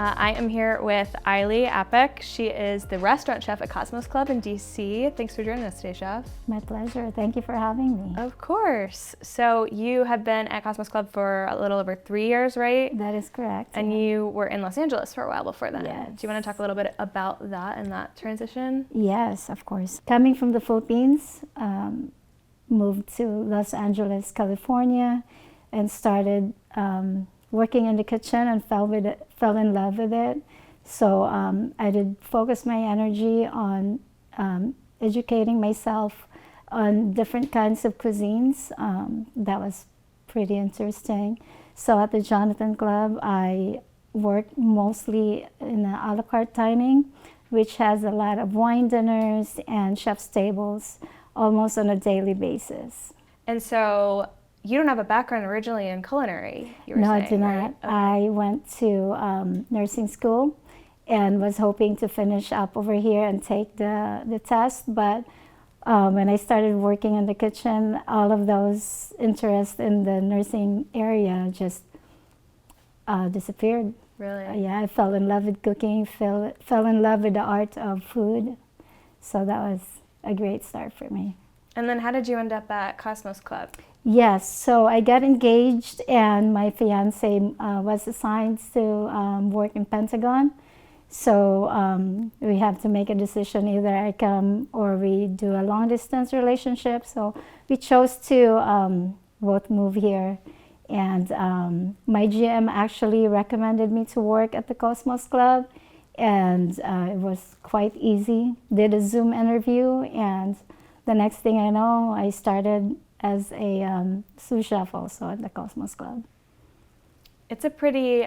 I am here with Ailee Apac. She is the restaurant chef at Cosmos Club in DC. Thanks for joining us today, Chef. My pleasure. Thank you for having me. Of course. So you have been at Cosmos Club for a little over 3 years, right? That is correct. And you were in Los Angeles for a while before that. Yes. Do you want to talk a little bit about that and that transition? Yes, of course. Coming from the Philippines, moved to Los Angeles, California, and started working in the kitchen and fell in love with it. So I did focus my energy on educating myself on different kinds of cuisines. That was pretty interesting. So at the Jonathan Club, I worked mostly in the a la carte dining, which has a lot of wine dinners and chef's tables almost on a daily basis. And so you don't have a background originally in culinary, you were No, saying, I do not. right? Okay. I went to nursing school and was hoping to finish up over here and take the test. But when I started working in the kitchen, all of those interests in the nursing area just disappeared. Really? Yeah, I fell in love with cooking, fell in love with the art of food. So that was a great start for me. And then how did you end up at Cosmos Club? Yes, so I got engaged and my fiance was assigned to work in Pentagon. So we have to make a decision, either I come or we do a long distance relationship. So we chose to both move here. And my GM actually recommended me to work at the Cosmos Club, and it was quite easy. Did a Zoom interview, and the next thing I know, I started as a sous chef also at the Cosmos Club. It's a pretty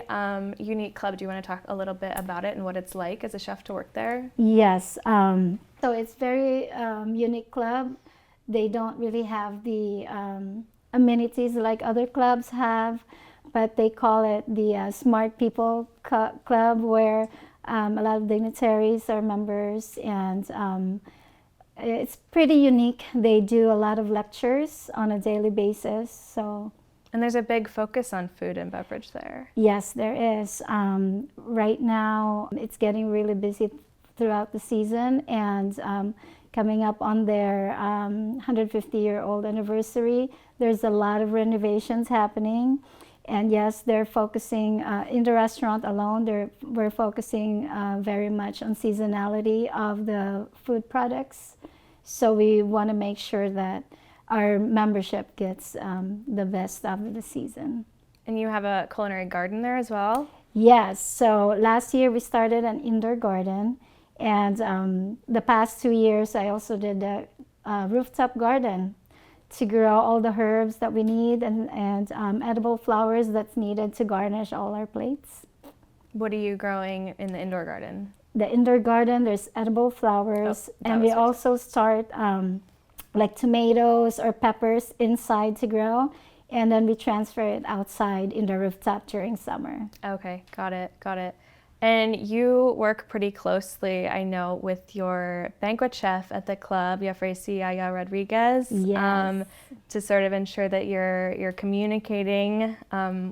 unique club. Do you want to talk a little bit about it and what it's like as a chef to work there? Yes, so it's very unique club. They don't really have the amenities like other clubs have, but they call it the Smart People Club, where a lot of dignitaries are members, and it's pretty unique. They do a lot of lectures on a daily basis. So, and there's a big focus on food and beverage there. Yes, there is. Right now, it's getting really busy throughout the season, and coming up on their 150-year-old anniversary, there's a lot of renovations happening. And yes, they're focusing in the restaurant alone. We're focusing very much on seasonality of the food products. So we want to make sure that our membership gets the best of the season. And you have a culinary garden there as well? Yes. So last year we started an indoor garden, and the past 2 years I also did a rooftop garden to grow all the herbs that we need and edible flowers that's needed to garnish all our plates. What are you growing in the indoor garden? The indoor garden, there's edible flowers, and we also start like tomatoes or peppers inside to grow, and then we transfer it outside in the rooftop during summer. Okay, got it. And you work pretty closely, I know, with your banquet chef at the club, Yaya Rodriguez, Yes. to sort of ensure that you're communicating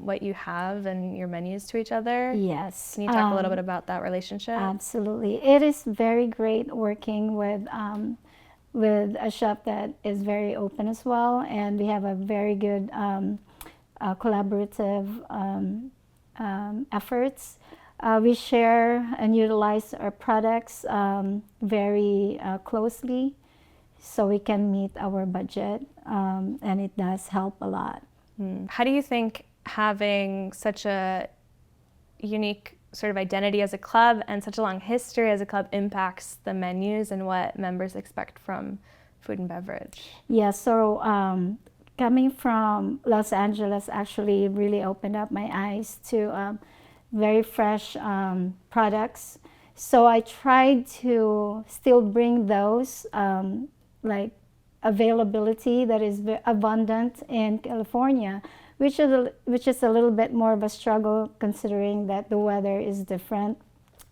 what you have and your menus to each other. Yes. Can you talk a little bit about that relationship? Absolutely. It is very great working with a chef that is very open as well, and we have a very good collaborative efforts. We share and utilize our products very closely so we can meet our budget, and it does help a lot. How do you think having such a unique sort of identity as a club and such a long history as a club impacts the menus and what members expect from food and beverage? Yeah, so coming from Los Angeles actually really opened up my eyes to very fresh products. So I tried to still bring those like availability that is abundant in California, which is a little bit more of a struggle considering that the weather is different.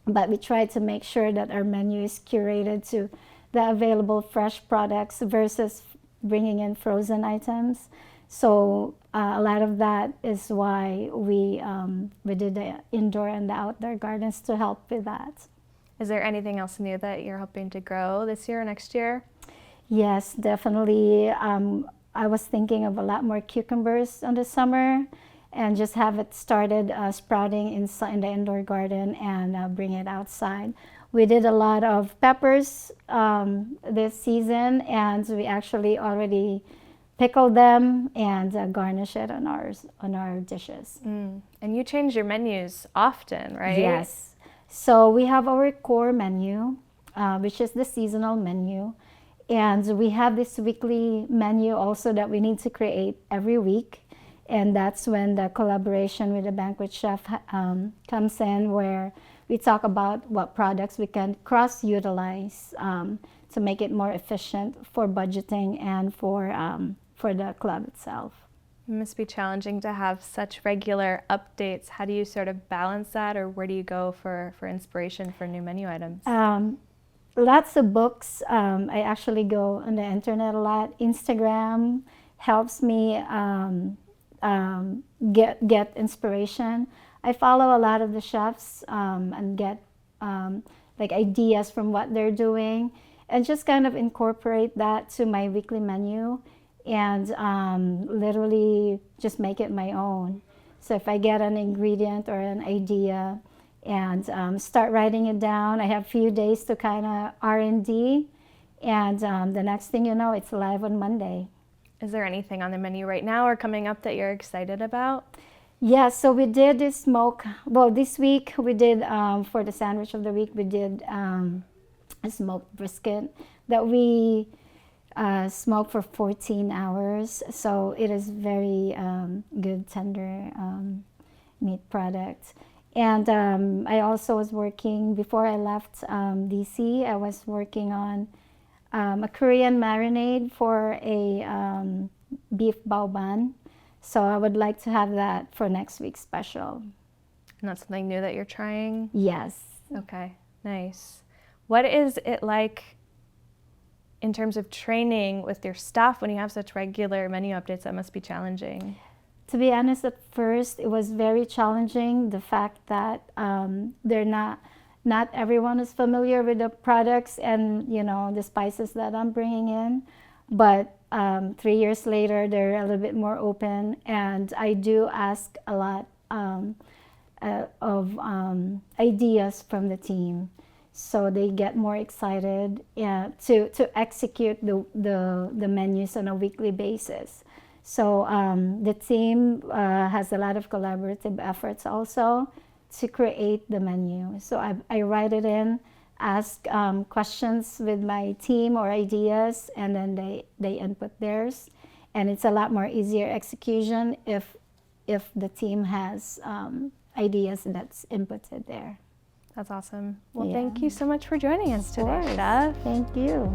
But we try to make sure that our menu is curated to the available fresh products versus bringing in frozen items. So a lot of that is why we did the indoor and the outdoor gardens to help with that. Is there anything else new that you're hoping to grow this year or next year? Yes, definitely. I was thinking of a lot more cucumbers in the summer and just have it started sprouting in the indoor garden and bring it outside. We did a lot of peppers this season, and we actually already pickled them and garnish it on our dishes. And you change your menus often, right? Yes. So we have our core menu, which is the seasonal menu. And we have this weekly menu also that we need to create every week. And that's when the collaboration with the banquet chef comes in, where we talk about what products we can cross-utilize to make it more efficient for budgeting and for the club itself. It must be challenging to have such regular updates. How do you sort of balance that, or where do you go for inspiration for new menu items? Lots of books. I actually go on the internet a lot. Instagram helps me get inspiration. I follow a lot of the chefs and get like ideas from what they're doing, and just kind of incorporate that to my weekly menu and literally just make it my own. So if I get an ingredient or an idea and start writing it down, I have a few days to kind of R&D, and the next thing you know, it's live on Monday. Is there anything on the menu right now or coming up that you're excited about? Yeah, so we did this smoke. Well, this week we did, for the sandwich of the week, we did a smoked brisket that we smoked for 14 hours. So it is very good, tender meat product. And I also was working, before I left DC, I was working on a Korean marinade for a beef bao ban. So I would like to have that for next week's special. And that's something new that you're trying? Yes. Okay, nice. What is it like in terms of training with your staff when you have such regular menu updates? That must be challenging. To be honest, at first it was very challenging. The fact that not everyone is familiar with the products and the spices that I'm bringing in, but 3 years later they're a little bit more open, and I do ask a lot of ideas from the team, so they get more excited to execute the menus on a weekly basis. So the team has a lot of collaborative efforts also to create the menu. So I write it in, ask questions with my team or ideas, and then they input theirs. And it's a lot more easier execution if the team has ideas that's inputted there. That's awesome. Well, Yeah. Thank you so much for joining us today, Chef. Thank you.